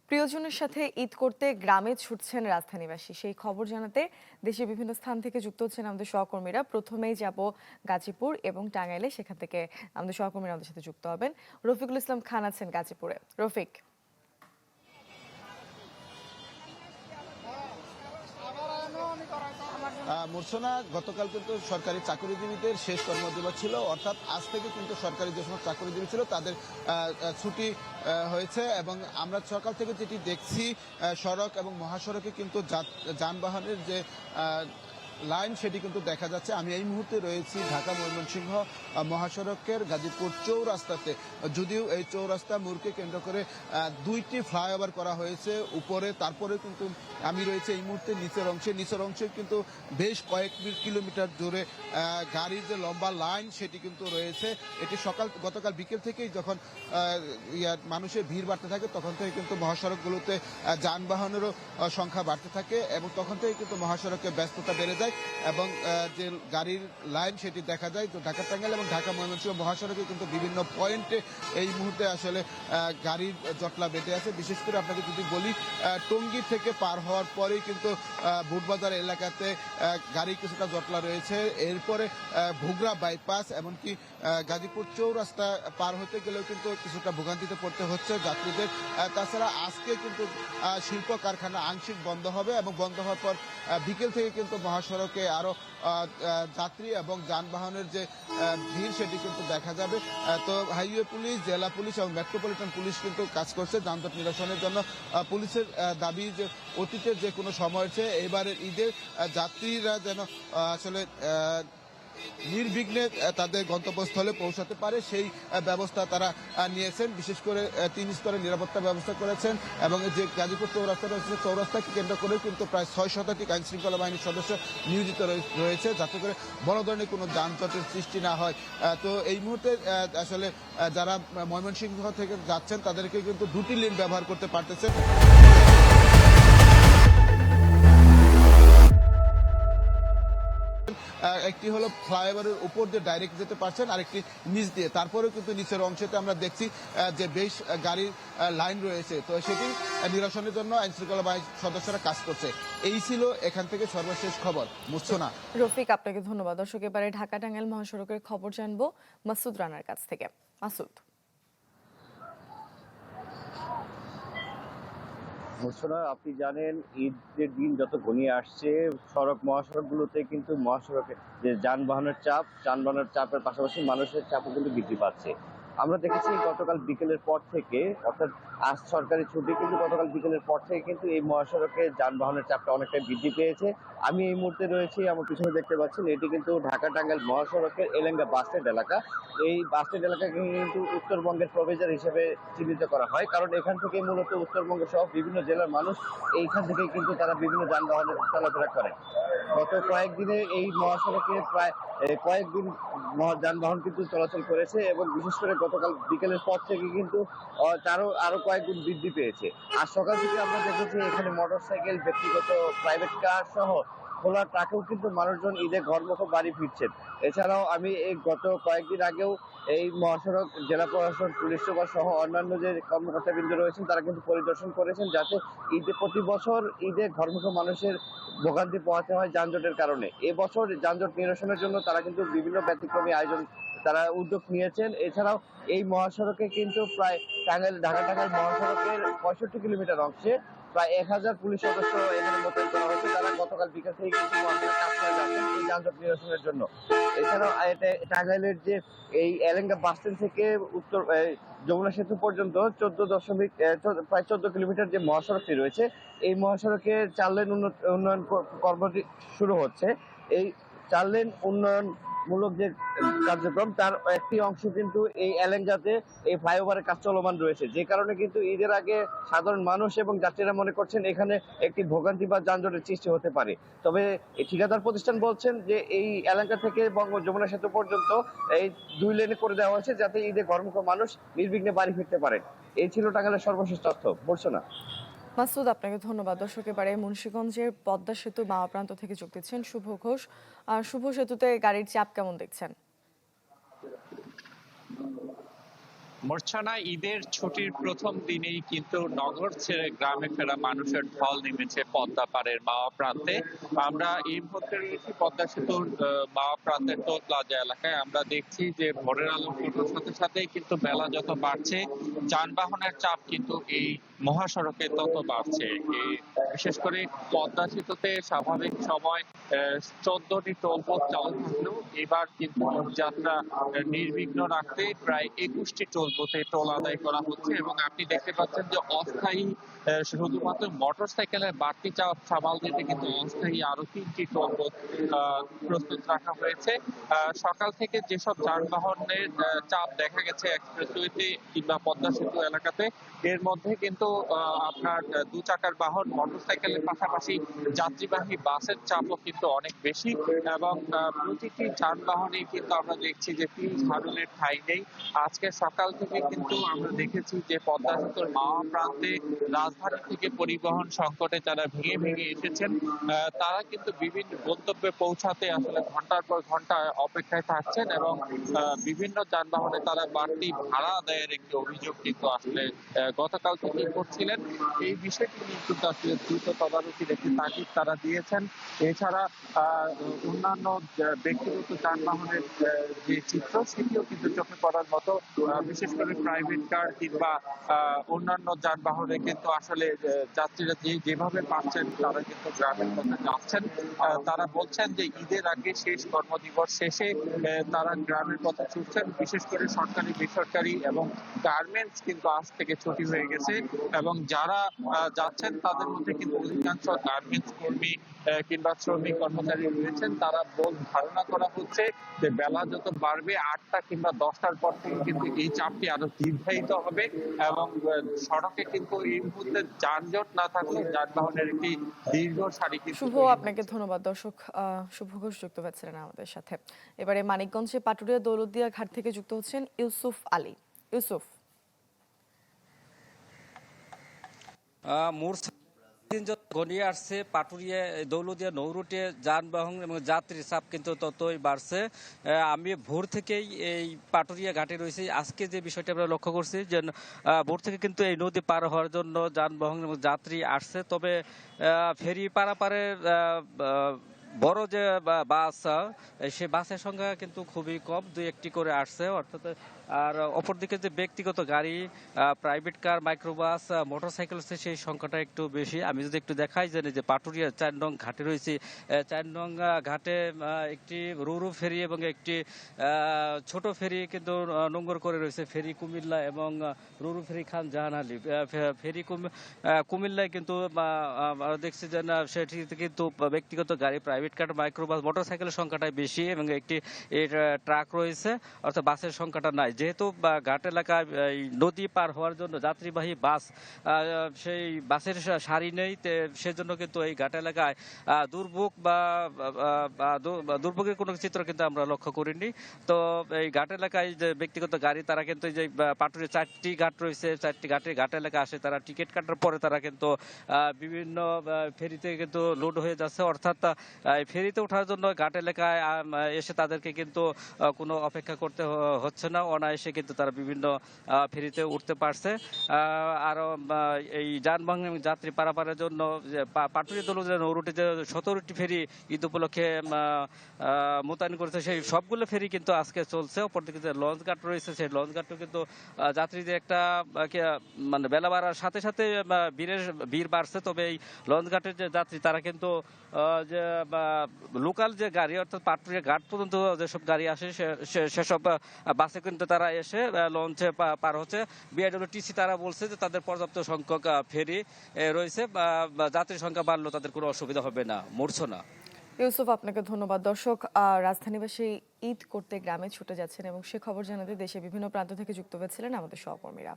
প্রিয়জনের সাথে ঈদ করতে গ্রামে ছুটছেন রাজধানীবাসী। সেই খবর জানাতে দেশের বিভিন্ন স্থান থেকে যুক্ত হচ্ছেন আমাদের সহকর্মীরা। প্রথমেই যাব গাজীপুর এবং টাঙ্গাইলে, সেখান থেকে আমাদের সহকর্মীরা আমাদের সাথে যুক্ত হবেন। রফিকুল ইসলাম খান আছেন গাজীপুরে। রফিক। মূর্ছনা, গতকাল কিন্তু সরকারি চাকরিজীবীদের শেষ কর্মদিবস ছিল, অর্থাৎ আজ থেকে কিন্তু সরকারি যে সমস্ত চাকরিজীবী ছিল তাদের ছুটি হয়েছে। এবং আমরা সকাল থেকে যেটি দেখছি, সড়ক এবং মহাসড়কে কিন্তু যানবাহনের যে লাইন সেটি কিন্তু দেখা যাচ্ছে। আমি এই মুহূর্তে রয়েছি ঢাকা ময়মনসিংহ মহাসড়কের গাজীপুর চৌরাস্তাতে। যদিও এই চৌরাস্তা মোড়কে কেন্দ্র করে দুইটি ফ্লাইওভার করা হয়েছে উপরে, তারপরে কিন্তু আমি রয়েছে এই মুহূর্তে নিচের অংশে কিন্তু বেশ কয়েক কিলোমিটার জুড়ে গাড়ির যে লম্বা লাইন সেটি কিন্তু রয়েছে। এটি গতকাল বিকেল থেকেই যখন মানুষের ভিড় বাড়তে থাকে তখন থেকে কিন্তু মহাসড়কগুলোতে যানবাহনেরও সংখ্যা বাড়তে থাকে এবং তখন থেকে কিন্তু মহাসড়কে ব্যস্ততা বেড়ে যায় এবং যে গাড়ির লাইন সেটি দেখা যায়। তো ঢাকা টাঙ্গাইল এবং ঢাকা ময়মনসিংহ মহাসড়কে কিন্তু বিভিন্ন পয়েন্টে এই মুহূর্তে আসলে গাড়ির জটলা বেঁধে আছে। বিশেষ করে আপনাকে যদি বলি, টঙ্গী থেকে পার হওয়ার পরেই কিন্তু বুটবাজার এলাকাতে গাড়ি কিছুটা জটলা রয়েছে। এরপরে ভোগড়া বাইপাস এমনকি গাজীপুর চৌরাস্তা পার হতে গেলেও কিন্তু কিছুটা ভোগান্তিতে পড়তে হচ্ছে যাত্রীদের। তাছাড়া আজকে কিন্তু শিল্প কারখানা আংশিক বন্ধ হবে এবং বন্ধ হওয়ার পর বিকেল থেকে কিন্তু মহাসড়কে আরো যাত্রী এবং যানবাহনের যে ভিড় সেটি কিন্তু দেখা যাবে। তো হাইওয়ে পুলিশ, জেলা পুলিশ এবং মেট্রোপলিটন পুলিশ কিন্তু কাজ করছে যানজট নিরসনের জন্য। পুলিশের দাবি যে অতীতের যে কোনো সময় হচ্ছে এবারের ঈদে যাত্রীরা যেন আসলে নির্বিঘ্নে তাদের গন্তব্যস্থলে পৌঁছাতে পারে সেই ব্যবস্থা তারা নিয়েছেন। বিশেষ করে 3 স্তরের নিরাপত্তা ব্যবস্থা করেছেন এবং যে গাজীপুর চৌরাস্তা রয়েছে চৌরাস্তাকে কেন্দ্র করে কিন্তু প্রায় 6 শতাধিক আইন শৃঙ্খলা বাহিনীর সদস্য নিয়োজিত রয়েছে যাতে করে বড় ধরনের কোনো যানজটের সৃষ্টি না হয়। তো এই মুহূর্তে আসলে যারা ময়মনসিংহ থেকে যাচ্ছেন তাদেরকে কিন্তু 2টি লেন ব্যবহার করতে পারতেছে। একটি হলো ফ্লাইওভারের উপর দিয়ে ডাইরেক্ট যেতে পারছেন, আরেকটি নিচ দিয়ে। তারপরেও কিন্তু নিচের অংশতে আমরা দেখছি যে বেশ গাড়ির লাইন রয়েছে। তো সেটি নিরসনের জন্য আইনশৃঙ্খলা বাহিনীর সদস্যরা কাজ করছে। এই ছিল এখান থেকে সর্বশেষ খবর। মূর্ছনা। রফিক, আপনাকে ধন্যবাদ। দর্শক, এবারে ঢাকা টাঙ্গাইল মহাসড়কের খবর জানবো মাসুদ রানার কাছ থেকে। মাসুদ। মূর্ছনা, আপনি জানেন ঈদের দিন যত ঘনিয়ে আসছে মহাসড়কগুলোতে কিন্তু মহাসড়কে যে যানবাহনের চাপের পাশাপাশি মানুষের চাপও কিন্তু বৃদ্ধি পাচ্ছে। আমরা দেখেছি গতকাল বিকেলের পর থেকে, অর্থাৎ আজ সরকারি ছুটি কিন্তু গতকাল বিকেলের পর থেকে কিন্তু এই মহাসড়কে যানবাহনের চাপটা অনেকটাই বৃদ্ধি পেয়েছে। আমি এই মুহূর্তে রয়েছি, আমার পিছনে দেখতে পাচ্ছেন এটি কিন্তু ঢাকা টাঙ্গাইল মহাসড়কের এলেঙ্গা বাস স্ট্যান্ড এলাকা। এই বাস স্ট্যান্ড এলাকাকে কিন্তু উত্তরবঙ্গের প্রবেশদ্বার হিসেবে চিহ্নিত করা হয়, কারণ এখান থেকে মূলত উত্তরবঙ্গ সহ বিভিন্ন জেলার মানুষ এইখান থেকে কিন্তু তারা বিভিন্ন যানবাহনের চলাফেরা করে। গত কয়েকদিনে এই মহাসড়কে প্রায় কয়েকদিন যানবাহন কিন্তু চলাচল করেছে এবং বিশেষ করে গতকাল বিকেলের পর থেকে কিন্তু আরো কয়েকগুণ বৃদ্ধি পেয়েছে। আর সকাল থেকে আমরা দেখেছি এখানে মোটরসাইকেল, ব্যক্তিগত প্রাইভেট কার সহ খোলা ট্রাকেও কিন্তু মানুষজন ঈদে ঘরমুখো বাড়ি ফিরছেন। এছাড়াও আমি এই গত কয়েকদিন আগেও এই মহাসড়ক জেলা প্রশাসন, পুলিশ সুপার সহ অন্যান্য যে কর্মকর্তাবৃন্দ রয়েছেন তারা কিন্তু পরিদর্শন করেছেন যাতে প্রতি বছর ঈদে ঘরমুখো মানুষের ভোগান্তি পোহাতে হয় যানজটের কারণে। এবছর যানজট নিরসনের জন্য তারা কিন্তু বিভিন্ন ব্যতিক্রমী তারা উদ্যোগ নিয়েছেন। এছাড়াও এই মহাসড়কে কিন্তু প্রায় ঢাকা টাঙ্গাইল মহাসড়কের 65 কিলোমিটার অংশে প্রায় 1000 পুলিশ সদস্য এখানে মোতায়েন করা হয়েছে, তারা গতকাল বিকেল থেকে কিন্তু মহাসড়কে কাজ করে যাচ্ছেন এই যানজট নিরসনের জন্য। এছাড়াও টাঙ্গাইলের যে এই এলেঙ্গা বাস স্ট্যান্ড থেকে উত্তর যমুনা সেতু পর্যন্ত প্রায় 14 কিলোমিটার যে মহাসড়কটি রয়েছে এই মহাসড়কের 4 লেন উন্নয়ন কর্মটি শুরু হচ্ছে। এই 4 লেন উন্নয়ন মূলক যে কার্যক্রম তার একটি অংশ কিন্তু এই এলেঙ্গাতে এই ফ্লাইওভারের কাজ চলমান রয়েছে, যে কারণে কিন্তু ঈদের আগে সাধারণ মানুষ এবং যাত্রীরা মনে করছেন এখানে একটি ভোগান্তি বা যানজটের সৃষ্টি হতে পারে। তবে এই ঠিকাদার প্রতিষ্ঠান বলছেন যে এই এলাকা থেকে যমুনা সেতু পর্যন্ত এই 2 লেনে করে দেওয়া হয়েছে যাতে ঈদে ঘরমুখো মানুষ নির্বিঘ্নে বাড়ি ফিরতে পারে। এই ছিল টাঙ্গাইলের সর্বশেষ তথ্য। বলছো না মাসুদ, আপনাকে ধন্যবাদ। দর্শক, এবারে মুন্সিগঞ্জের পদ্মা সেতু বামা প্রান্ত থেকে যোগ দিচ্ছেন শুভ ঘোষ। শুভ, সেতুতে গাড়ির চাপ কেমন দেখছেন? মূর্ছনা ঈদের ছুটির প্রথম দিনেই কিন্তু নগর ছেড়ে গ্রামে ফেরা মানুষের ঢল নেমেছে পদ্মা পাড়ের মাওয়া প্রান্তে। আমরা এই মুহূর্তে রয়েছি পদ্মা সেতুর মাওয়া প্রান্তের টোল প্লাজা এলাকায়। আমরা দেখছি যে ভোরের আলো ফোটার সাথে সাথেই কিন্তু বেলা যত বাড়ছে যানবাহনের চাপ কিন্তু এই মহাসড়কে তত বাড়ছে। বিশেষ করে পদ্মা সেতুতে স্বাভাবিক সময় 14টি টোল পথ চালু থাকলেও এবার কিন্তু যাত্রা নির্বিঘ্ন রাখতে প্রায় 21টি টোল বুথে টোল আদায় করা হচ্ছে এবং আপনি দেখতে পাচ্ছেন যে অস্থায়ী শুধুমাত্র মোটর সাইকেলের বাড়তি চাপ সামাল দিতে কিন্তু অস্থায়ী আরো 3টি টোল বুথ প্রস্তুত রাখা হয়েছে। সকাল থেকে যেসব যানবাহনের চাপ দেখা গেছে এক্সপ্রেসওয়েতে কিংবা পদ্মা সেতু এলাকাতে, এর মধ্যে কিন্তু আপনার দু চাকার বাহন মোটর সাইকেলের পাশাপাশি যাত্রীবাহী বাসের চাপও কিন্তু অনেক বেশি এবং প্রতিটি যানবাহনে কিন্তু আমরা দেখছি যে তিল ঝাড়ুনের ঠাঁই নেই। আজকে সকাল থেকে কিন্তু আমরা দেখেছি যে পদ্মা সেতুর মাওয়া প্রান্তে রাজধানী থেকে পরিবহন সংকটে যারা ভেঙে ভেঙে এসেছেন তারা কিন্তু বিভিন্ন গন্তব্যে পৌঁছাতে আসলে ঘন্টার পর ঘন্টা অপেক্ষায় থাকছেন এবং বিভিন্ন যানবাহনে তারা বাড়তি ভাড়া আদায়ের একটি অভিযোগ কিন্তু আসলে গতকাল থেকে করছিলেন। এই বিষয়টি নিয়ে কিন্তু আসলে দ্রুত তদারকির একটি তাগিদ তারা দিয়েছেন। এছাড়া অন্যান্য ব্যক্তিগত যানবাহনের যে চিত্র সেটিও কিন্তু চোখে পড়ার মতো। বিশেষ করে প্রাইভেট কার কিংবা অন্যান্য যানবাহনে কিন্তু আসলে যাত্রীরা যেভাবে পাচ্ছেন তারা কিন্তু গ্রামের পথে যাচ্ছেন। তারা বলছেন যে ঈদের আগে শেষ কর্মদিবস শেষে তারা গ্রামের পথে ছুটছেন। বিশেষ করে সরকারি বেসরকারি এবং গার্মেন্টস কিন্তু আজ থেকে ছুটি হয়ে গেছে এবং যারা যাচ্ছেন তাদের মধ্যে কিন্তু অধিকাংশ গার্মেন্টস কর্মী কিংবা শ্রমিক কর্মচারী রয়েছেন। তারা ধারণা করা হচ্ছে যে বেলা যত বাড়বে 8টা কিংবা 10টার পর থেকে কিন্তু এই চাপটি আরো দীর্ঘায়িত হবে এবং সড়কে কিন্তু এই মুহূর্তে যানজট না থাকলে যানবাহনের একটি দীর্ঘ সারি কিন্তু শুভ, আপনাকে ধন্যবাদ। দর্শক, শুভ ঘোষ যুক্ত হচ্ছিলেন আমাদের সাথে। এবারে মানিকগঞ্জে পাটুরিয়া দৌলতদিয়া ঘাট থেকে যুক্ত হচ্ছেন ইউসুফ আলী। ইউসুফ, দিন যত ঘনিয়ে আসছে পাটুরিয়া দৌলতদিয়া নৌরুটে যানবাহন এবং যাত্রীর চাপ কিন্তু ততই বাড়ছে। আমি ভোর থেকেই এই পাটুরিয়া ঘাটে রয়েছি। আজকে যে বিষয়টা আমরা লক্ষ্য করছি যে ভোর থেকে কিন্তু এই নদী পার হওয়ার জন্য যানবাহন এবং যাত্রী আসছে, তবে ফেরি পারাপারের বড় যে বাস সে বাসের সংখ্যা কিন্তু খুবই কম, দুই একটি করে আসছে অর্থাৎ। আর অপরদিকে যে ব্যক্তিগত গাড়ি, প্রাইভেট কার, মাইক্রোবাস, মোটরসাইকেল আছে সেই সংখ্যাটা একটু বেশি। আমি যদি একটু দেখাই যে পাটুরিয়া 4 নং ঘাটে রয়েছি, 4 নং ঘাটে একটি রুরু ফেরি এবং একটি ছোট ফেরি কিন্তু নোঙ্গর করে রয়েছে। ফেরি কুমিল্লা এবং রুরু ফেরি খান জাহান আলী। ফেরি কুমিল্লায় কিন্তু দেখছি যে না সেটিতে কিন্তু ব্যক্তিগত গাড়ি, প্রাইভেট কার, মাইক্রোবাস, মোটরসাইকেলের সংখ্যাটাই বেশি এবং একটি ট্রাক রয়েছে, অর্থাৎ বাসের সংখ্যাটা নাই। যেহেতু ঘাট এলাকায় নদী পার হওয়ার জন্য যাত্রীবাহী বাস, সেই বাসের সারি নেই, সেজন্য কিন্তু এই ঘাট এলাকায় দুর্ভোগ বা দুর্ভোগের কোনো চিত্র কিন্তু আমরা লক্ষ্য করিনি। তো এই ঘাট এলাকায় যে ব্যক্তিগত গাড়ি তারা কিন্তু যে পাটুরিয়া 4টি ঘাট রয়েছে, 4টি ঘাট এলাকা আসে, তারা টিকিট কাটার পরে তারা কিন্তু বিভিন্ন ফেরিতে কিন্তু লোড হয়ে যাচ্ছে। অর্থাৎ ফেরিতে ওঠার জন্য ঘাট এলাকায় এসে তাদেরকে কিন্তু কোনো অপেক্ষা করতে হচ্ছে না, অনায়াসে কিন্তু তারা বিভিন্ন ফেরিতে উঠতে পারছে। আরো এই যানবাহন এবং যাত্রী পারাপারের জন্য পাটুরিয়া দৌলতদিয়া নৌরুটে যে 17টি ফেরি ঈদ উপলক্ষে মোতায়েন করেছে, সেই সবগুলো ফেরি কিন্তু আজকে চলছে। অপরদিকে যে লঞ্চ ঘাট রয়েছে সেই লঞ্চ ঘাটও কিন্তু যাত্রীদের একটা মানে বেলা বাড়ার সাথে সাথে ভিড় বাড়ছে। তবে এই লঞ্চ ঘাটের যে যাত্রী তারা কিন্তু যে লোকাল যে গাড়ি অর্থাৎ পাটুরিয়া ঘাট পর্যন্ত যেসব গাড়ি আসে সেসব বাসে কিন্তু তারা এসে লঞ্চে পার হচ্ছে। বিআইডব্লিউটিসি তারা বলছে যে তাদের পর্যাপ্ত সংখ্যক ফেরি রয়েছে, যাত্রীর সংখ্যা বাড়লেও তাদের কোনো অসুবিধা হবে না। মূর্ছনা। ইউসুফ, আপনাকে ধন্যবাদ। দর্শক, রাজধানীবাসী ঈদ করতে গ্রামে ছুটে যাচ্ছেন এবং সে খবর জানাতে দেশে বিভিন্ন প্রান্ত থেকে যুক্ত হয়েছিলেন আমাদের সহকর্মীরা।